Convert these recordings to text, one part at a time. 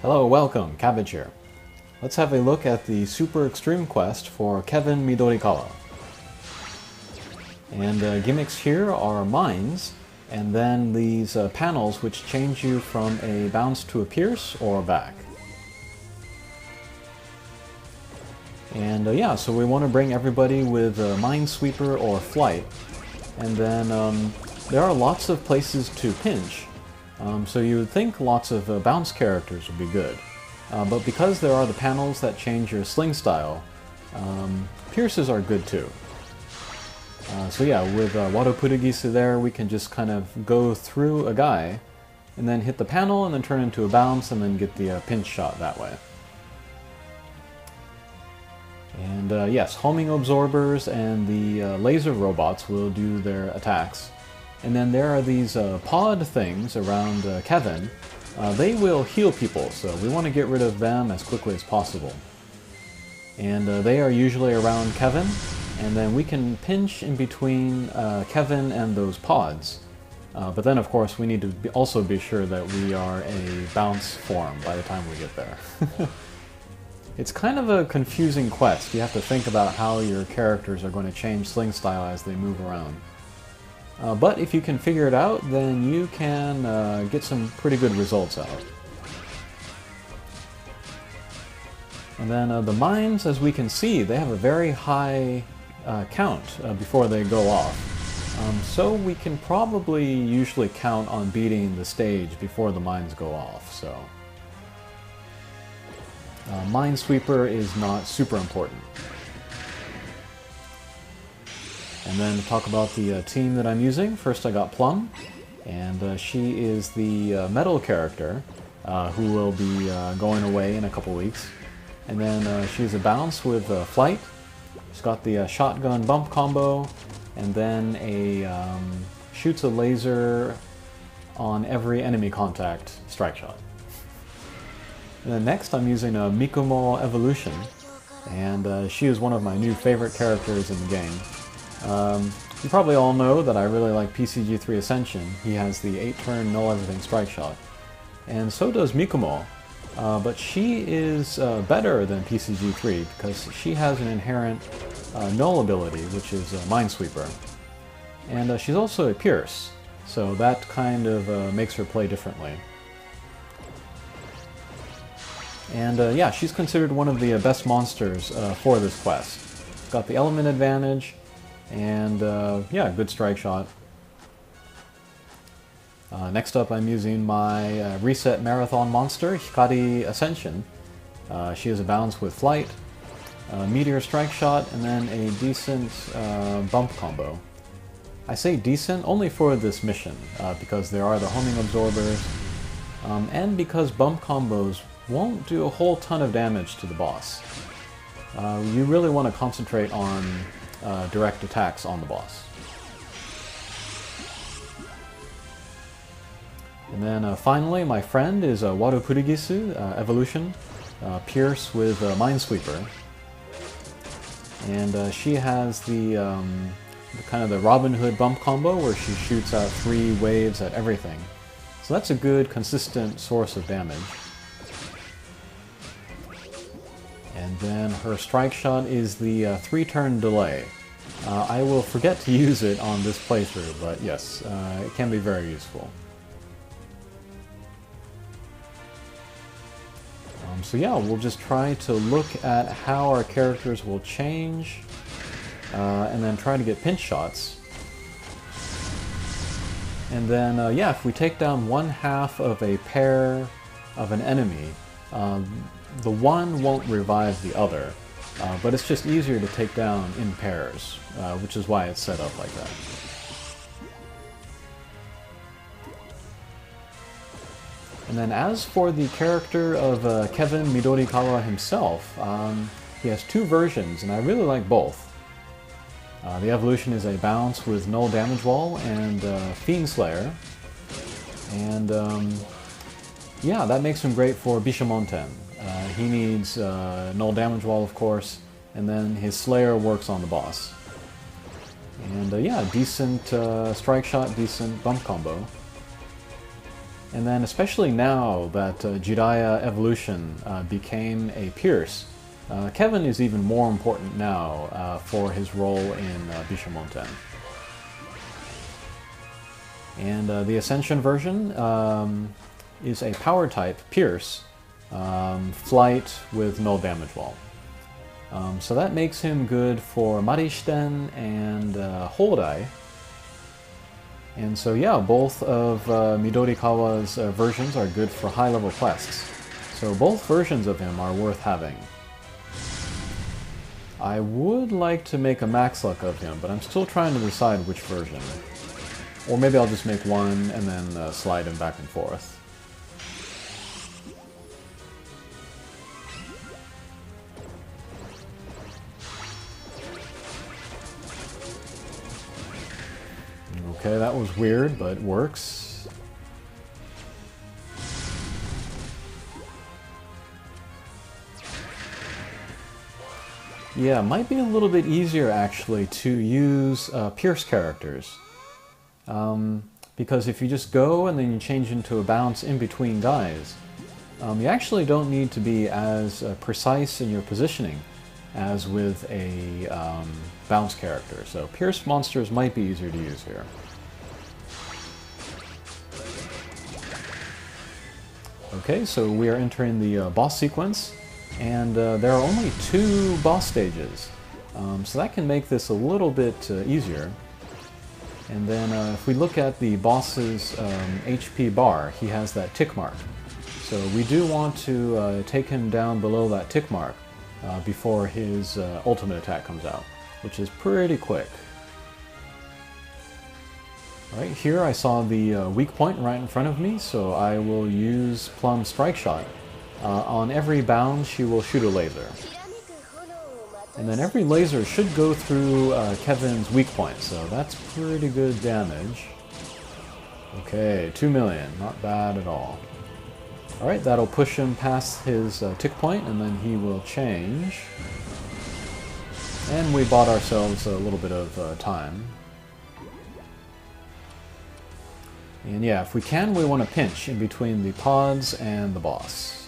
Hello, welcome, Cabbage here. Let's have a look at the Super Extreme Quest for Kevin Midorikawa. And gimmicks here are mines, and then these panels which change you from a bounce to a pierce or back. And yeah, so we want to bring everybody with Minesweeper or Flight, and then there are lots of places to pinch. So you would think lots of bounce characters would be good. But because there are the panels that change your sling style, pierces are good too. So yeah, with Wado Purugisu there, we can just kind of go through a guy, and then hit the panel, and then turn into a bounce, and then get the pinch shot that way. And yes, homing absorbers and the laser robots will do their attacks. And then there are these pod things around Kevin. They will heal people, so we want to get rid of them as quickly as possible. And they are usually around Kevin, and then we can pinch in between Kevin and those pods. But then, of course, we need to also be sure that we are a bounce form by the time we get there. It's kind of a confusing quest. You have to think about how your characters are going to change sling style as they move around. But if you can figure it out, then you can get some pretty good results out. And then the mines, as we can see, they have a very high count before they go off. So we can probably usually count on beating the stage before the mines go off. So Minesweeper is not super important. And then to talk about the team that I'm using, first I got Plum, and she is the metal character who will be going away in a couple weeks. And then she's a bounce with Flight. She's got the shotgun bump combo, and then shoots a laser on every enemy contact strike shot. And then next I'm using a Mikumo Evolution, and she is one of my new favorite characters in the game. You probably all know that I really like PCG3 Ascension. He has the 8-turn null everything strike shot. And so does Mikumo, but she is better than PCG3 because she has an inherent null ability, which is Minesweeper. And she's also a Pierce, so that kind of makes her play differently. And yeah, she's considered one of the best monsters for this quest. Got the element advantage, and yeah, good strike shot. Next up I'm using my Reset Marathon monster, Hikari Ascension. She is a bounce with Flight, Meteor Strike Shot, and then a decent bump combo. I say decent only for this mission, because there are the homing absorbers, and because bump combos won't do a whole ton of damage to the boss. You really want to concentrate on direct attacks on the boss. And then finally, my friend is Wado Purugisu, Evolution, Pierce with Minesweeper. And she has the kind of the Robin Hood bump combo where she shoots out 3 waves at everything. So that's a good, consistent source of damage. And then her strike shot is the 3-turn delay. I will forget to use it on this playthrough, but yes, it can be very useful. So yeah, we'll just try to look at how our characters will change, and then try to get pinch shots. And then, yeah, if we take down 1/2 of a pair of an enemy, the one won't revive the other, but it's just easier to take down in pairs, which is why it's set up like that. And then as for the character of Kevin Midorikawa himself, he has 2 versions, and I really like both. The evolution is a bounce with null damage wall and Fiend Slayer, and yeah, that makes him great for Bishamonten. He needs null damage wall, of course, and then his Slayer works on the boss. And yeah, decent strike shot, decent bump combo. And then especially now that Jiraiya Evolution became a Pierce, Kevin is even more important now for his role in Bishamonten. And the Ascension version is a power type Pierce, flight with null damage wall. So that makes him good for Marishiten and Horai. And so yeah, both of Midorikawa's versions are good for high-level quests. So both versions of him are worth having. I would like to make a max luck of him, but I'm still trying to decide which version. Or maybe I'll just make one and then slide him back and forth. Okay, that was weird, but it works. Yeah, it might be a little bit easier actually to use Pierce characters. Because if you just go and then you change into a bounce in between guys, you actually don't need to be as precise in your positioning as with a bounce character. So Pierce monsters might be easier to use here. Okay, so we are entering the boss sequence, and there are only 2 boss stages, so that can make this a little bit easier. And then if we look at the boss's HP bar, he has that tick mark. So we do want to take him down below that tick mark before his ultimate attack comes out, which is pretty quick. Alright, here I saw the weak point right in front of me, so I will use Plum's Strike Shot. On every bound, she will shoot a laser. And then every laser should go through Kevin's weak point, so that's pretty good damage. Okay, 2 million, not bad at all. Alright, that'll push him past his tick point, and then he will change. And we bought ourselves a little bit of time. And yeah, if we can, we want to pinch in between the pods and the boss.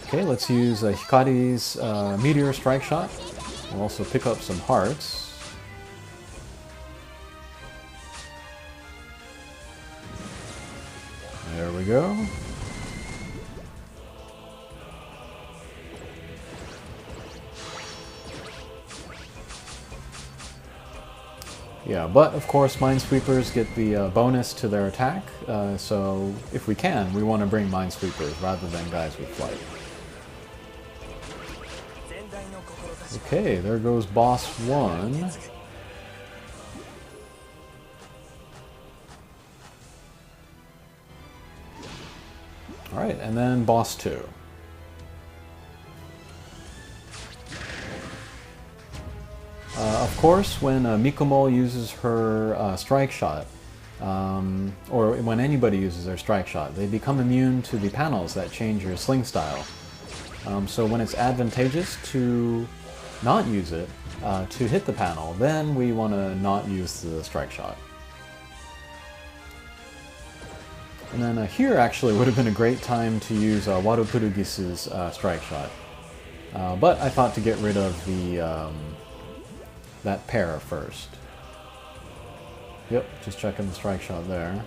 Okay, let's use Hikari's Meteor Strike Shot. We'll also pick up some hearts. There we go. Yeah, but of course Minesweepers get the bonus to their attack, so if we can, we want to bring Minesweepers rather than guys with flight. Okay, there goes boss 1. Alright, and then boss 2. Of course, when Mikumo uses her strike shot, or when anybody uses their strike shot, they become immune to the panels that change your sling style. So when it's advantageous to not use it, to hit the panel, then we want to not use the strike shot. And then here actually would have been a great time to use Warupurugis's strike shot. But I thought to get rid of the that pair first. Yep, just checking the strike shot there.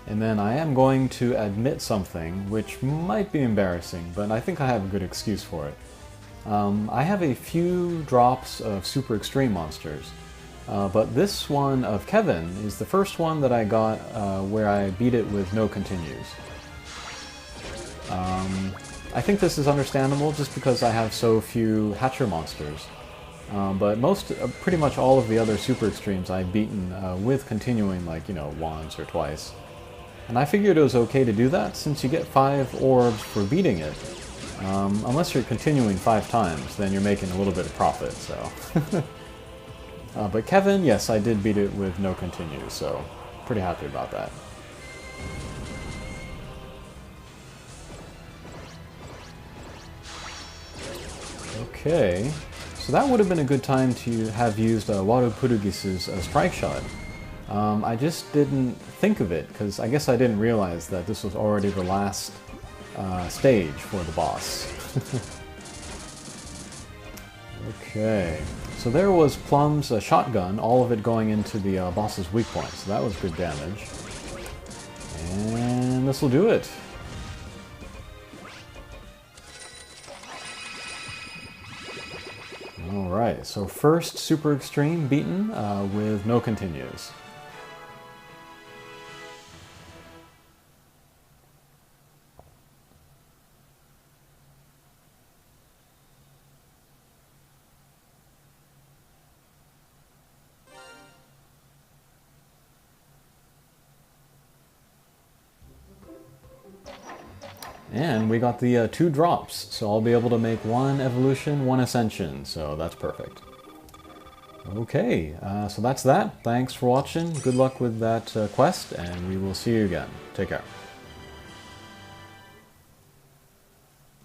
And then I am going to admit something which might be embarrassing, but I think I have a good excuse for it. I have a few drops of super extreme monsters, but this one of Kevin is the first one that I got where I beat it with no continues. I think this is understandable just because I have so few Hatcher monsters. But pretty much all of the other Super Extremes I've beaten with continuing, like, you know, once or twice. And I figured it was okay to do that, since you get 5 orbs for beating it. Unless you're continuing 5 times, then you're making a little bit of profit, so... but Kevin, yes, I did beat it with no continue, so pretty happy about that. Okay, so that would have been a good time to have used Waru Purugis's Strike Shot. I just didn't think of it, because I guess I didn't realize that this was already the last stage for the boss. Okay, so there was Plum's shotgun, all of it going into the boss's weak point, so that was good damage. And this will do it. Alright, so first Super Extreme beaten with no continues. And we got the 2 drops, so I'll be able to make 1 evolution, 1 ascension, so that's perfect. Okay, so that's that. Thanks for watching, good luck with that quest, and we will see you again. Take care.